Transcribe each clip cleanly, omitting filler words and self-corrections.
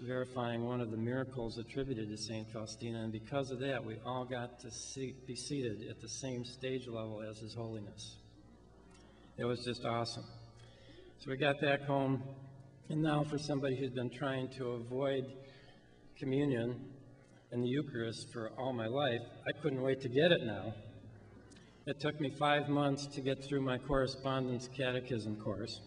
verifying one of the miracles attributed to St. Faustina, and because of that, we all got to be seated at the same stage level as His Holiness. It was just awesome. So we got back home, and now for somebody who's been trying to avoid communion and the Eucharist for all my life, I couldn't wait to get it now. It took me 5 months to get through my correspondence catechism course.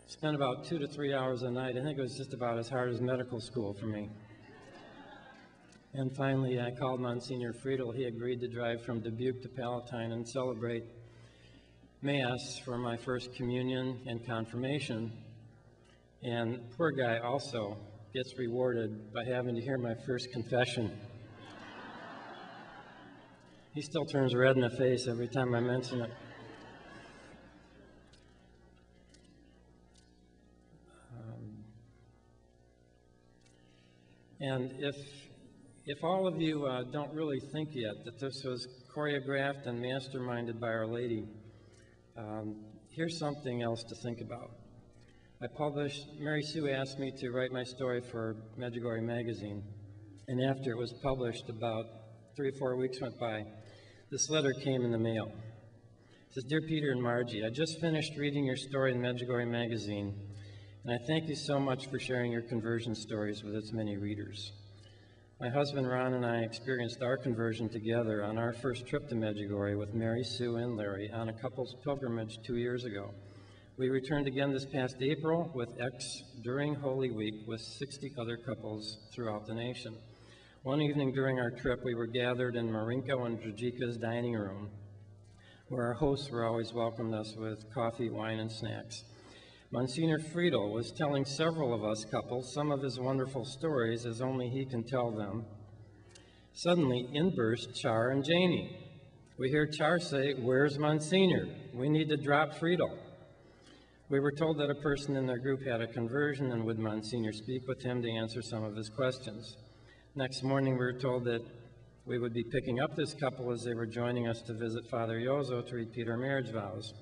Spent about 2 to 3 hours a night. I think it was just about as hard as medical school for me. And finally, I called Monsignor Friedel. He agreed to drive from Dubuque to Palatine and celebrate Mass for my first communion and confirmation. And poor guy also gets rewarded by having to hear my first confession. He still turns red in the face every time I mention it. And if all of you don't really think yet that this was choreographed and masterminded by Our Lady, here's something else to think about. Mary Sue asked me to write my story for Medjugorje magazine, and after it was published, about 3 or 4 weeks went by, this letter came in the mail. It says, "Dear Peter and Margie, I just finished reading your story in Medjugorje magazine, and I thank you so much for sharing your conversion stories with its many readers. My husband Ron and I experienced our conversion together on our first trip to Medjugorje with Mary Sue and Larry on a couple's pilgrimage 2 years ago. We returned again this past April with X during Holy Week with 60 other couples throughout the nation. One evening during our trip, we were gathered in Marinko and Dragika's dining room, where our hosts were always welcomed us with coffee, wine, and snacks. Monsignor Friedel was telling several of us couples some of his wonderful stories as only he can tell them. Suddenly, in burst Char and Janie. We hear Char say, 'Where's Monsignor? We need to drop Friedel.' We were told that a person in their group had a conversion and would Monsignor speak with him to answer some of his questions. Next morning, we were told that we would be picking up this couple as they were joining us to visit Father Yozo to repeat our marriage vows.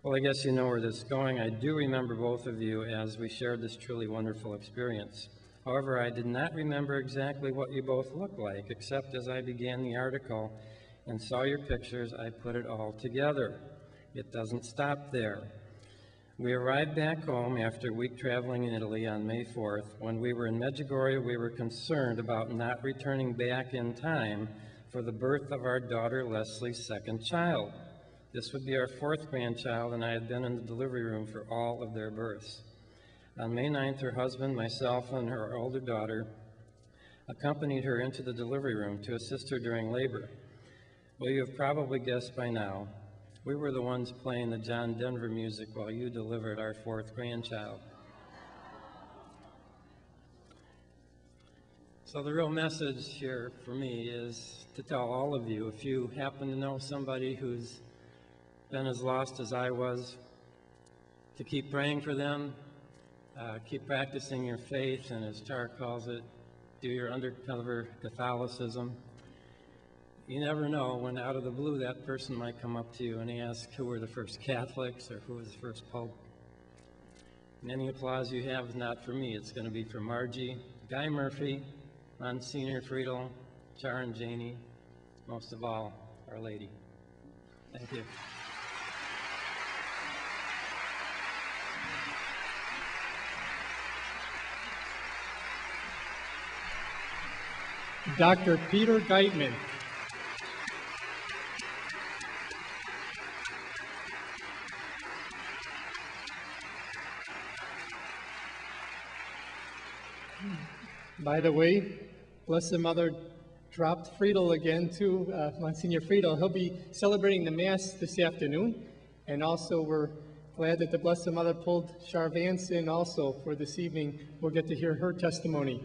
Well, I guess you know where this is going. I do remember both of you as we shared this truly wonderful experience. However, I did not remember exactly what you both looked like, except as I began the article and saw your pictures, I put it all together. It doesn't stop there. We arrived back home after a week traveling in Italy on May 4th. When we were in Medjugorje, we were concerned about not returning back in time for the birth of our daughter Leslie's second child. This would be our 4th grandchild, and I had been in the delivery room for all of their births. On May 9th, her husband, myself, and her older daughter accompanied her into the delivery room to assist her during labor. Well, you have probably guessed by now, we were the ones playing the John Denver music while you delivered our 4th grandchild. So the real message here for me is to tell all of you, if you happen to know somebody who's been as lost as I was, to keep praying for them, keep practicing your faith, and as Char calls it, do your undercover Catholicism. You never know when out of the blue that person might come up to you and ask who were the first Catholics or who was the first Pope. And any applause you have is not for me. It's going to be for Margie, Guy Murphy, Monsignor Friedel, Char and Janie, most of all, Our Lady. Thank you. Dr. Peter Geitmann. By the way, Blessed Mother dropped Friedel again too, Monsignor Friedel. He'll be celebrating the Mass this afternoon, and also we're glad that the Blessed Mother pulled Char Vance in also for this evening. We'll get to hear her testimony.